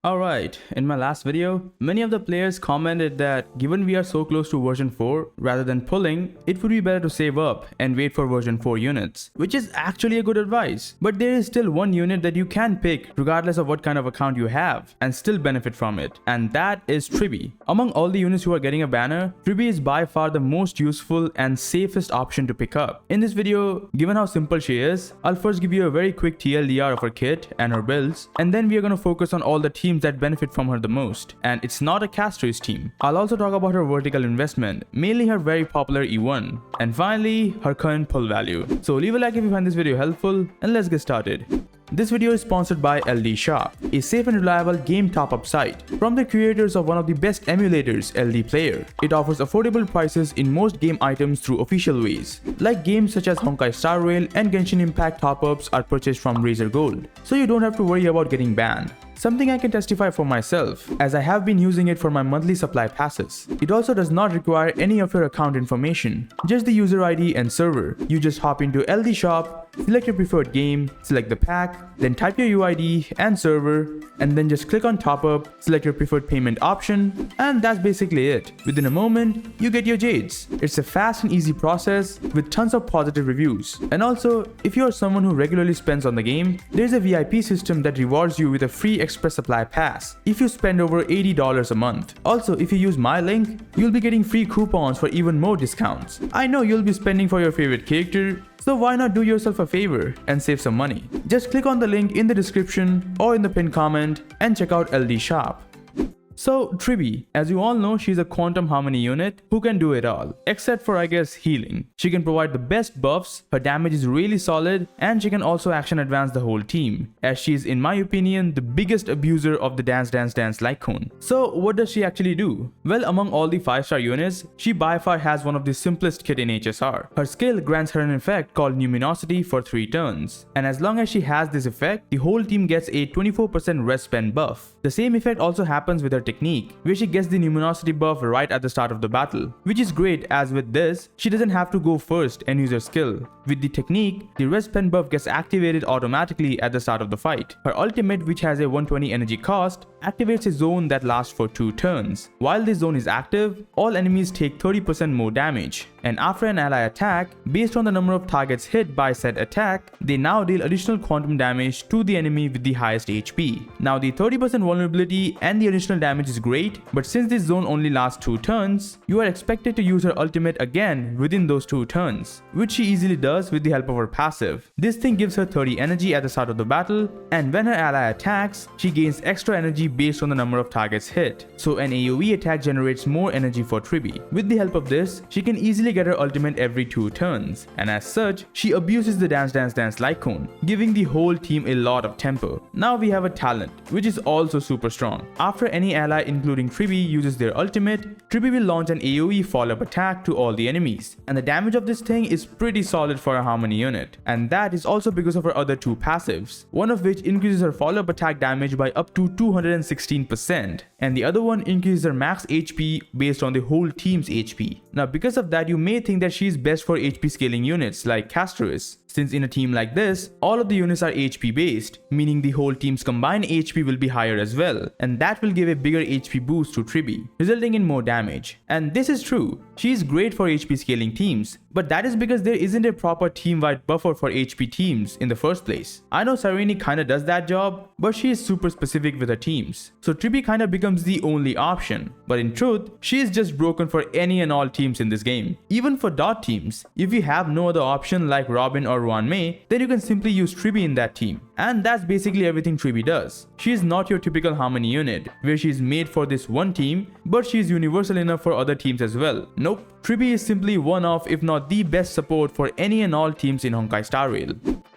Alright, in my last video, many of the players commented that given we are so close to version 4, rather than pulling, it would be better to save up and wait for version 4 units, which is actually a good advice. But there is still one unit that you can pick regardless of what kind of account you have and still benefit from it, and that is Tribbie. Among all the units who are getting a banner, Tribbie is by far the most useful and safest option to pick up. In this video, given how simple she is, I'll first give you a very quick TLDR of her kit and her builds, and then we are going to focus on all the teams that benefit from her the most, and it's not a Castorice team. I'll also talk about her vertical investment, mainly her very popular E1, and finally her current pull value. So leave a like if you find this video helpful, and let's get started. This video is sponsored by LD Shop, a safe and reliable game top-up site from the creators of one of the best emulators, LD Player. It offers affordable prices in most game items through official ways, like games such as Honkai Star Rail and Genshin Impact top-ups are purchased from Razer Gold, so you don't have to worry about getting banned. Something I can testify for myself, as I have been using it for my monthly supply passes. It also does not require any of your account information, just the user ID and server. You just hop into LD Shop, select your preferred game, select the pack, then type your UID and server, and then just click on top up, select your preferred payment option, and that's basically it. Within a moment, you get your jades. It's a fast and easy process with tons of positive reviews. And also, if you are someone who regularly spends on the game, there's a VIP system that rewards you with a free express supply pass if you spend over $80 a month. Also, if you use my link, you'll be getting free coupons for even more discounts. I know you'll be spending for your favorite character, so why not do yourself a favor and save some money? Just click on the link in the description or in the pinned comment and check out LD Shop. So Tribbie, as you all know, she's a quantum harmony unit who can do it all, except for I guess healing. She can provide the best buffs, her damage is really solid, and she can also action advance the whole team, as she is in my opinion the biggest abuser of the Dance Lightcone. So what does she actually do? Well, among all the 5-star units, she by far has one of the simplest kit in HSR. Her skill grants her an effect called Numinosity for 3 turns, and as long as she has this effect, the whole team gets a 24% rest spend buff. The same effect also happens with her technique, where she gets the Numinosity buff right at the start of the battle, which is great as with this, she doesn't have to go first and use her skill. With the technique, the rest spend buff gets activated automatically at the start of the fight. Her ultimate, which has a 120 energy cost, activates a zone that lasts for 2 turns. While this zone is active, all enemies take 30% more damage, and after an ally attack, based on the number of targets hit by said attack, they now deal additional quantum damage to the enemy with the highest HP. Now the 30% vulnerability and the additional damage is great, but since this zone only lasts 2 turns, you are expected to use her ultimate again within those 2 turns, which she easily does with the help of her passive. This thing gives her 30 energy at the start of the battle, and when her ally attacks, she gains extra energy based on the number of targets hit. So an AoE attack generates more energy for Tribbie. With the help of this, she can easily get her ultimate every 2 turns, and as such, she abuses the Dance Lightcone, giving the whole team a lot of tempo. Now we have a talent, which is also super strong. After any ally including Tribbie uses their ultimate, Tribbie will launch an AoE follow-up attack to all the enemies, and the damage of this thing is pretty solid for a harmony unit, and that is also because of her other 2 passives, one of which increases her follow-up attack damage by up to 216%, and the other one increases her max HP based on the whole team's HP. Now because of that, you may think that she is best for HP scaling units like Castorice, since in a team like this, all of the units are HP based, meaning the whole team's combined HP will be higher as well, and that will give a bigger HP boost to Tribbie, resulting in more damage. And this is true, she is great for HP scaling teams, but that is because there isn't a proper team-wide buffer for HP teams in the first place. I know Cyrene kinda does that job, but she is super specific with her teams, so Tribbie kinda becomes the only option. But in truth, she is just broken for any and all teams in this game. Even for dot teams, if you have no other option like Robin or Ruan Mei, then you can simply use Tribbie in that team. And that's basically everything Tribbie does. She is not your typical harmony unit, where she is made for this one team, but she is universal enough for other teams as well. Nope, Tribbie is simply one of, if not the best support for any and all teams in Honkai Star Rail.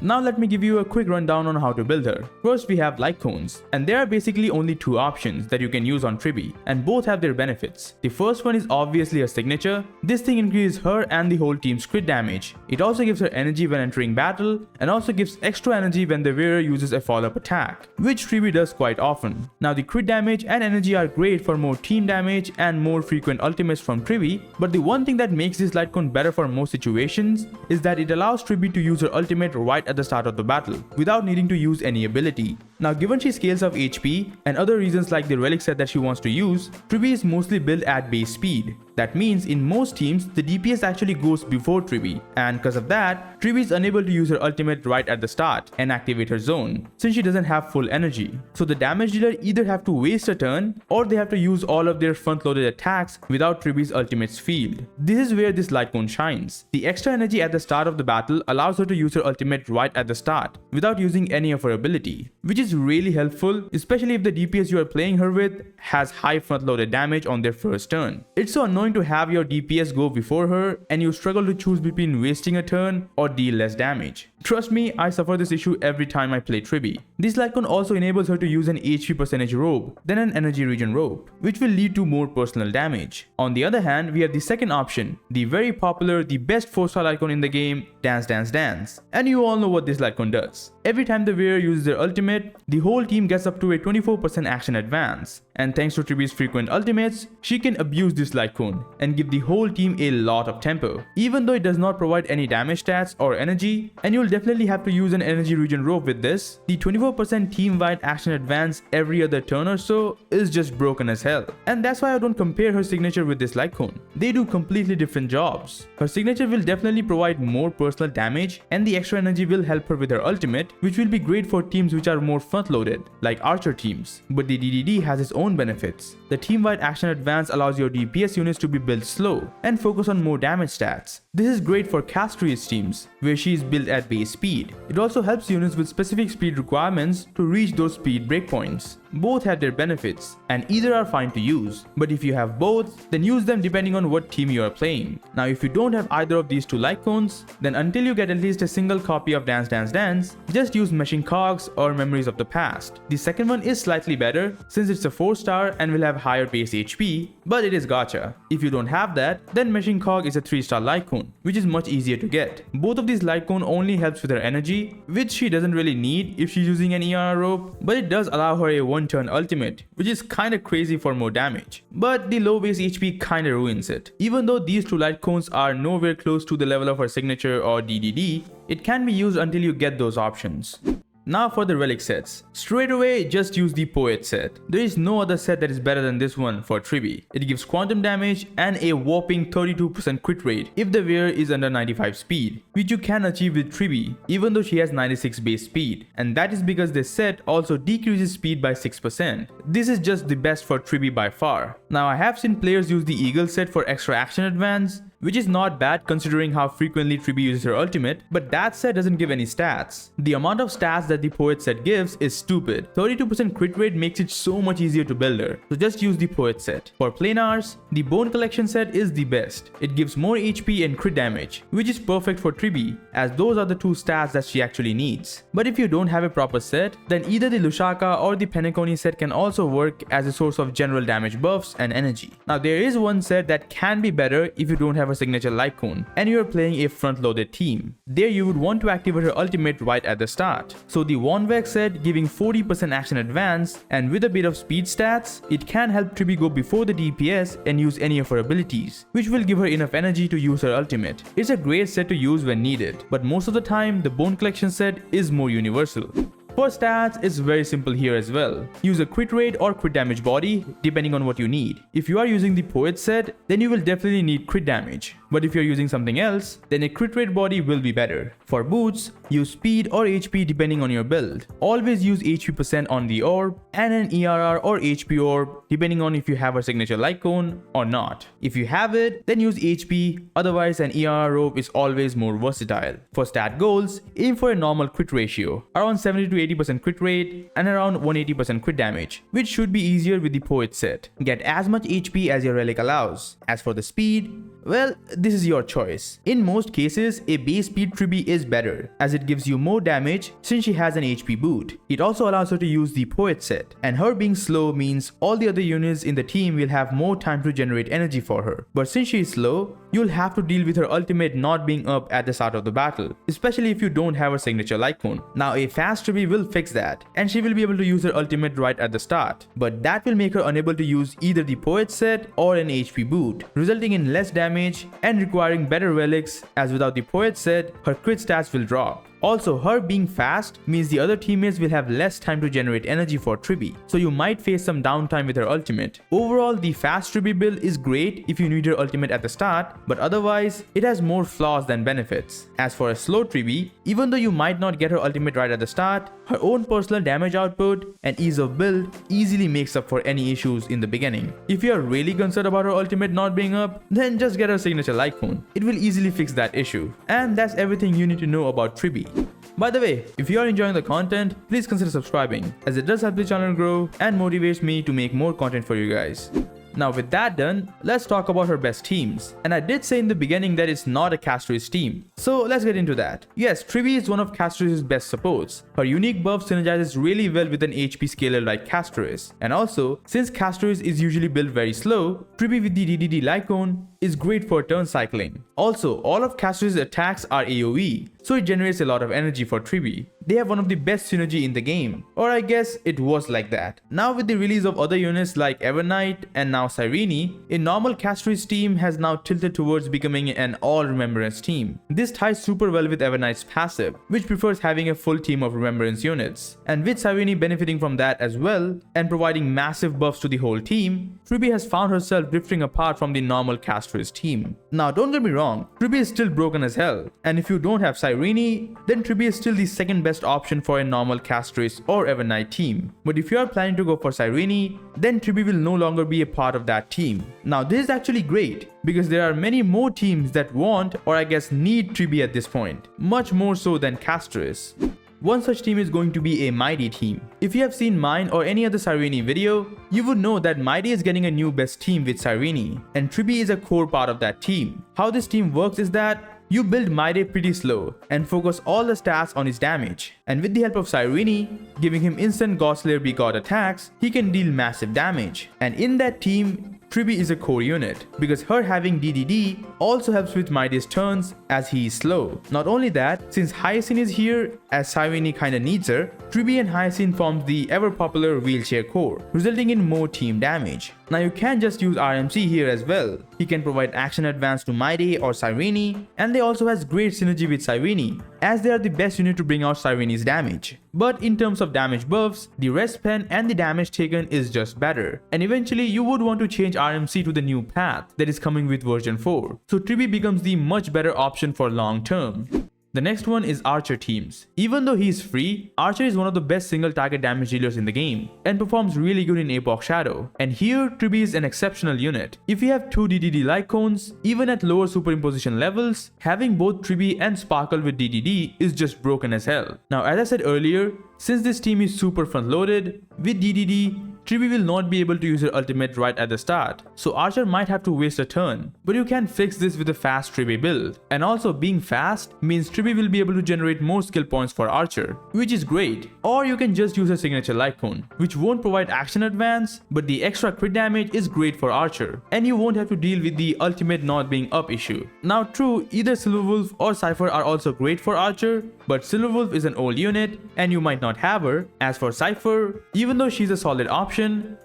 Now let me give you a quick rundown on how to build her. First we have Lightcones, and there are basically only 2 options that you can use on Tribbie, and both have their benefits. The first one is obviously a signature. This thing increases her and the whole team's crit damage. It also gives her energy when entering battle, and also gives extra energy when the wearer uses a follow-up attack, which Tribbie does quite often. Now the crit damage and energy are great for more team damage and more frequent ultimates from Tribbie, but the one thing that makes this Lightcone better for most situations is that it allows Tribbie to use her ultimate right at the start of the battle without needing to use any ability. Now given she scales up HP and other reasons like the relic set that she wants to use, Tribbie is mostly built at base speed. That means in most teams, the DPS actually goes before Tribbie, and because of that, Tribbie is unable to use her ultimate right at the start and activate her zone, since she doesn't have full energy. So the damage dealer either have to waste a turn, or they have to use all of their front-loaded attacks without Tribbie's ultimate's field. This is where this Lightcone shines. The extra energy at the start of the battle allows her to use her ultimate right at the start, without using any of her ability, which is really helpful, especially if the DPS you are playing her with has high front-loaded damage on their first turn. It's so annoying to have your DPS go before her and you struggle to choose between wasting a turn or deal less damage. Trust me, I suffer this issue every time I play Tribbie. This Lightcone also enables her to use an HP percentage robe than an energy regen robe, which will lead to more personal damage. On the other hand, we have the second option, the very popular, the best 4-star Lightcone in the game, Dance Dance Dance. And you all know what this Lightcone does. Every time the wearer uses their ultimate, the whole team gets up to a 24% action advance. And thanks to Tribbie's frequent ultimates, she can abuse this Lightcone and give the whole team a lot of tempo. Even though it does not provide any damage stats or energy, and you'll definitely have to use an energy regen robe with this, the 24% team-wide action advance every other turn or so is just broken as hell. And that's why I don't compare her signature with this Lightcone. They do completely different jobs. Her signature will definitely provide more personal damage, and the extra energy will help her with her ultimate, which will be great for teams which are more front-loaded, like archer teams. But the DDD has its own benefits. The team-wide action advance allows your DPS units to be built slow and focus on more damage stats. This is great for Castorice teams, where she is built at base speed. It also helps units with specific speed requirements to reach those speed breakpoints. Both have their benefits, and either are fine to use, but if you have both, then use them depending on what team you are playing. Now if you don't have either of these two Lightcones, then until you get at least a single copy of Dance Dance Dance, just use Meshing Cogs or Memories of the Past. The second one is slightly better, since it's a 4-star and will have higher base HP, but it is gacha. If you don't have that, then Meshing Cog is a 3-star Lightcone, which is much easier to get. Both of these Lightcone only helps with her energy, which she doesn't really need if she's using an ER rope, but it does allow her a 1-turn ultimate, which is kinda crazy for more damage. But the low base HP kinda ruins it. Even though these two Lightcones are nowhere close to the level of her signature or DDD, it can be used until you get those options. Now for the relic sets. Straight away, just use the Poet set. There is no other set that is better than this one for Tribbie. It gives quantum damage and a whopping 32% crit rate if the wearer is under 95 speed, which you can achieve with Tribbie even though she has 96 base speed. And that is because this set also decreases speed by 6%. This is just the best for Tribbie by far. Now I have seen players use the Eagle set for extra action advance, which is not bad considering how frequently Tribbie uses her ultimate, but that set doesn't give any stats. The amount of stats that the Poet set gives is stupid. 32% crit rate makes it so much easier to build her, so just use the Poet set. For Planars, the Bone Collection set is the best. It gives more HP and crit damage, which is perfect for Tribbie, as those are the two stats that she actually needs. But if you don't have a proper set, then either the Lushaka or the Penacony set can also work as a source of general damage buffs and energy. Now there is one set that can be better if you don't have a signature Lightcone and you are playing a front-loaded team. There you would want to activate her ultimate right at the start. So the Wanvek set giving 40% action advance, and with a bit of speed stats, it can help Tribbie go before the DPS and use any of her abilities, which will give her enough energy to use her ultimate. It's a great set to use when needed, but most of the time the Bone Collection set is more universal. For stats, it's very simple here as well. Use a crit rate or crit damage body depending on what you need. If you are using the Poet set, then you will definitely need crit damage. But if you're using something else, then a crit rate body will be better. For boots, use speed or HP depending on your build. Always use HP percent on the orb and an ERR or HP orb depending on if you have a signature Lightcone or not. If you have it, then use HP, otherwise an ERR rope is always more versatile. For stat goals, aim for a normal crit ratio, around 70 to 80% crit rate and around 180% crit damage, which should be easier with the Poet set. Get as much HP as your relic allows. As for the speed, well, this is your choice. In most cases, a base speed Tribbie is better, as it gives you more damage since she has an HP boot. It also allows her to use the Poet set, and her being slow means all the other units in the team will have more time to generate energy for her. But since she is slow, you'll have to deal with her ultimate not being up at the start of the battle, especially if you don't have a signature Lightcone. Now a fast Tribbie will fix that, and she will be able to use her ultimate right at the start, but that will make her unable to use either the Poet set or an HP boot, resulting in less damage and requiring better relics, as without the Poet set, her crit stats will drop. Also, her being fast means the other teammates will have less time to generate energy for Tribbie, so you might face some downtime with her ultimate. Overall, the fast Tribbie build is great if you need her ultimate at the start, but otherwise, it has more flaws than benefits. As for a slow Tribbie, even though you might not get her ultimate right at the start, her own personal damage output and ease of build easily makes up for any issues in the beginning. If you are really concerned about her ultimate not being up, then just get her signature Lightcone. It will easily fix that issue. And that's everything you need to know about Tribbie. By the way, if you are enjoying the content, please consider subscribing, as it does help the channel grow and motivates me to make more content for you guys. Now with that done, let's talk about her best teams. And I did say in the beginning that it's not a Castorice team. So let's get into that. Yes, Tribbie is one of Castorice's best supports. Her unique buff synergizes really well with an HP scaler like Castorice. And also, since Castorice is usually built very slow, Tribbie with the DDD Lightcone is great for turn cycling. Also, all of Castorice's attacks are AoE, so it generates a lot of energy for Tribbie. They have one of the best synergy in the game, or I guess it was like that. Now with the release of other units like Evernight and now Cyrene, a normal Castorice team has now tilted towards becoming an all-remembrance team. This ties super well with Evernight's passive, which prefers having a full team of remembrance units. And with Cyrene benefiting from that as well, and providing massive buffs to the whole team, Tribbie has found herself drifting apart from the normal Castorice team. Now don't get me wrong, Tribbie is still broken as hell, and if you don't have Cyrene, then Tribbie is still the second best option for a normal Castorice or Evernight team. But if you are planning to go for Cyrene, then Tribbie will no longer be a part of that team. Now this is actually great, because there are many more teams that want, or I guess need, Tribbie at this point, much more so than Castorice. One such team is going to be a Mydei team. If you have seen mine or any other Cyrene video, you would know that Mydei is getting a new best team with Cyrene, and Tribbie is a core part of that team. How this team works is that you build Mydei pretty slow and focus all the stats on his damage, and with the help of Cyrene, giving him instant God-Slayer B-God attacks, he can deal massive damage. And in that team, Tribbie is a core unit, because her having DDD also helps with Mydei's turns as he is slow. Not only that, since Hyacinth is here, as Cyrene kinda needs her, Tribbie and Hyacinth forms the ever popular wheelchair core, resulting in more team damage. Now you can just use RMC here as well. He can provide action advance to Mydei or Cyrene, and they also has great synergy with Cyrene, as they are the best unit to bring out Cyrene's damage. But in terms of damage buffs, the rest pen and the damage taken is just better. And eventually you would want to change RMC to the new path that is coming with version 4. So Tribbie becomes the much better option for long term. The next one is Archer teams. Even though he is free, Archer is one of the best single target damage dealers in the game and performs really good in Epoch Shadow. And here, Tribbie is an exceptional unit. If you have 2 DDD Lightcones, even at lower superimposition levels, having both Tribbie and Sparkle with DDD is just broken as hell. Now as I said earlier, since this team is super front loaded, with DDD, Tribbie will not be able to use her ultimate right at the start, so Archer might have to waste a turn. But you can fix this with a fast Tribbie build. And also being fast means Tribbie will be able to generate more skill points for Archer, which is great. Or you can just use her signature Lightcone, which won't provide action advance, but the extra crit damage is great for Archer, and you won't have to deal with the ultimate not being up issue. Now true, either Silverwolf or Cypher are also great for Archer, but Silverwolf is an old unit and you might not have her. As for Cypher, even though she's a solid option,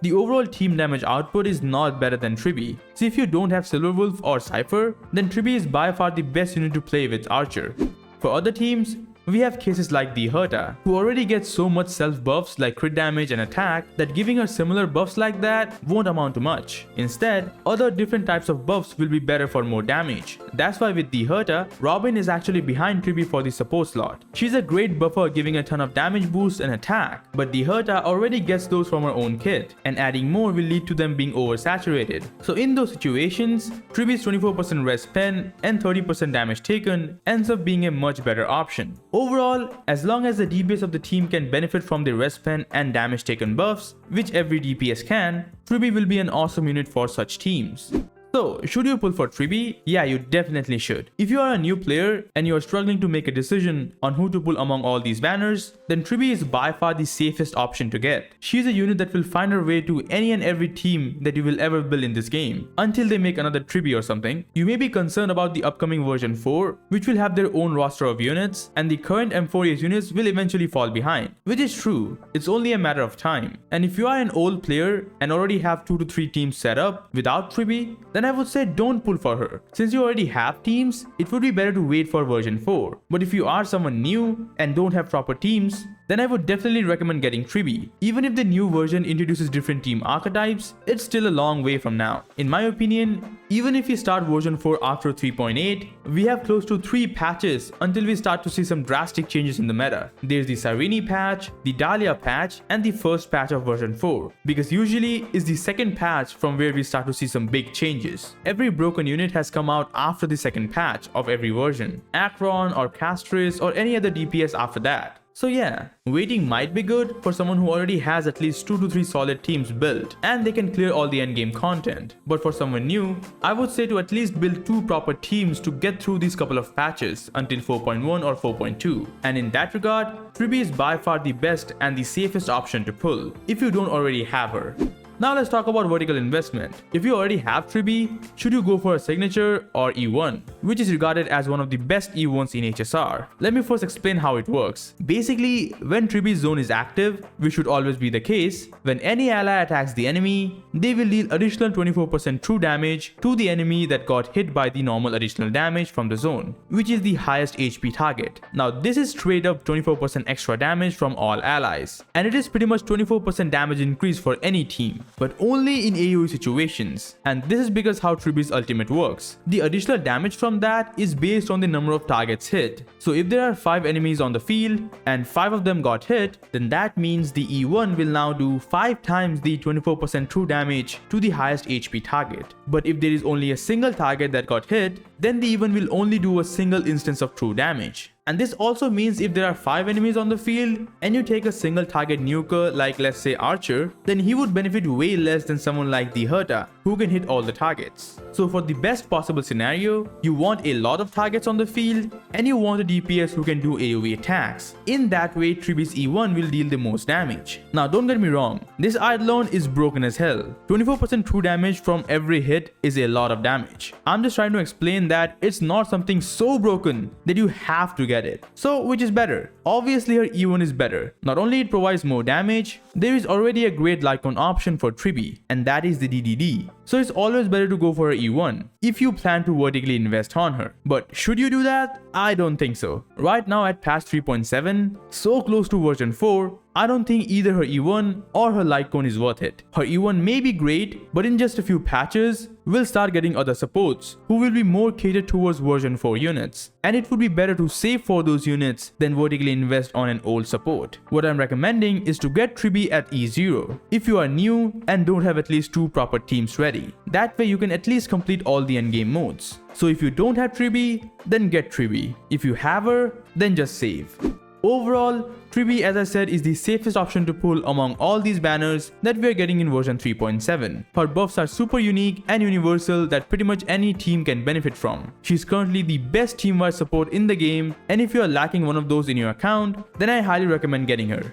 the overall team damage output is not better than Tribbie. So if you don't have Silverwolf or Cypher, then Tribbie is by far the best unit to play with Archer. For other teams, we have cases like the Herta, who already gets so much self buffs like crit damage and attack that giving her similar buffs like that won't amount to much. Instead, other different types of buffs will be better for more damage. That's why with the Herta, Robin is actually behind Tribbie for the support slot. She's a great buffer giving a ton of damage boost and attack, but the Herta already gets those from her own kit, and adding more will lead to them being oversaturated. So in those situations, Tribbie's 24% res pen and 30% damage taken ends up being a much better option. Overall, as long as the DPS of the team can benefit from the res pen and damage taken buffs, which every DPS can, Tribbie will be an awesome unit for such teams. So, should you pull for Tribbie? Yeah, you definitely should. If you are a new player and you are struggling to make a decision on who to pull among all these banners, then Tribbie is by far the safest option to get. She is a unit that will find her way to any and every team that you will ever build in this game, until they make another Tribbie or something. You may be concerned about the upcoming version 4, which will have their own roster of units, and the current M4A units will eventually fall behind. Which is true, it's only a matter of time. And if you are an old player and already have 2 to 3 teams set up without Tribbie, then I would say don't pull for her. Since you already have teams, it would be better to wait for version 4. But if you are someone new and don't have proper teams, then I would definitely recommend getting Tribbie. Even if the new version introduces different team archetypes, it's still a long way from now. In my opinion, even if we start version 4 after 3.8, we have close to 3 patches until we start to see some drastic changes in the meta. There's the Cyrene patch, the Dahlia patch, and the first patch of version 4. Because usually is the second patch from where we start to see some big changes. Every broken unit has come out after the second patch of every version. Akron or Castorice or any other DPS after that. So yeah, waiting might be good for someone who already has at least 2 to 3 solid teams built and they can clear all the endgame content. But for someone new, I would say to at least build 2 proper teams to get through these couple of patches until 4.1 or 4.2. And in that regard, Tribbie is by far the best and the safest option to pull if you don't already have her. Now let's talk about vertical investment. If you already have Tribbie, should you go for a signature or E1, which is regarded as one of the best E1s in HSR? Let me first explain how it works. Basically, when Tribbie's zone is active, which should always be the case, when any ally attacks the enemy, they will deal additional 24% true damage to the enemy that got hit by the normal additional damage from the zone, which is the highest HP target. Now this is straight up 24% extra damage from all allies, and it is pretty much 24% damage increase for any team, but only in AoE situations. And this is because how Tribbie's ultimate works. The additional damage from that is based on the number of targets hit. So if there are 5 enemies on the field and 5 of them got hit, then that means the E1 will now do 5 times the 24% true damage to the highest HP target. But if there is only a single target that got hit, then the E1 will only do a single instance of true damage. And this also means if there are 5 enemies on the field and you take a single target nuker like let's say Archer, then he would benefit way less than someone like the Herta who can hit all the targets. So for the best possible scenario, you want a lot of targets on the field and you want a DPS who can do AoE attacks. In that way, Tribbie's E1 will deal the most damage. Now don't get me wrong, this Eidolon is broken as hell. 24% true damage from every hit is a lot of damage. I'm just trying to explain that it's not something so broken that you have to get it. So which is better? Obviously her E1 is better. Not only it provides more damage, there is already a great Lightcone option for Tribbie, and that is the DDD. So it's always better to go for her E1 if you plan to vertically invest on her. But should you do that? I don't think so. Right now at patch 3.7, so close to version 4, I don't think either her E1 or her Lightcone is worth it. Her E1 may be great, but in just a few patches, we'll start getting other supports who will be more catered towards version 4 units. And it would be better to save for those units than vertically invest on an old support. What I'm recommending is to get Tribbie at E0 if you are new and don't have at least 2 proper teams ready. That way you can at least complete all the endgame modes. So if you don't have Tribbie, then get Tribbie. If you have her, then just save. Overall, Tribbie, as I said, is the safest option to pull among all these banners that we are getting in version 3.7. Her buffs are super unique and universal that pretty much any team can benefit from. She's currently the best team-wide support in the game, and if you are lacking one of those in your account, then I highly recommend getting her.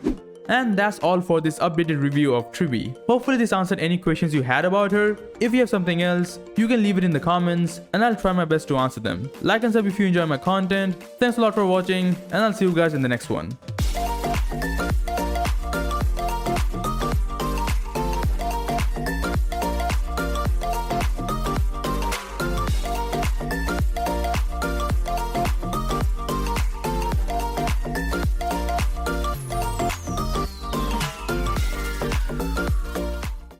And that's all for this updated review of Tribbie. Hopefully this answered any questions you had about her. If you have something else, you can leave it in the comments and I'll try my best to answer them. Like and sub if you enjoy my content. Thanks a lot for watching and I'll see you guys in the next one.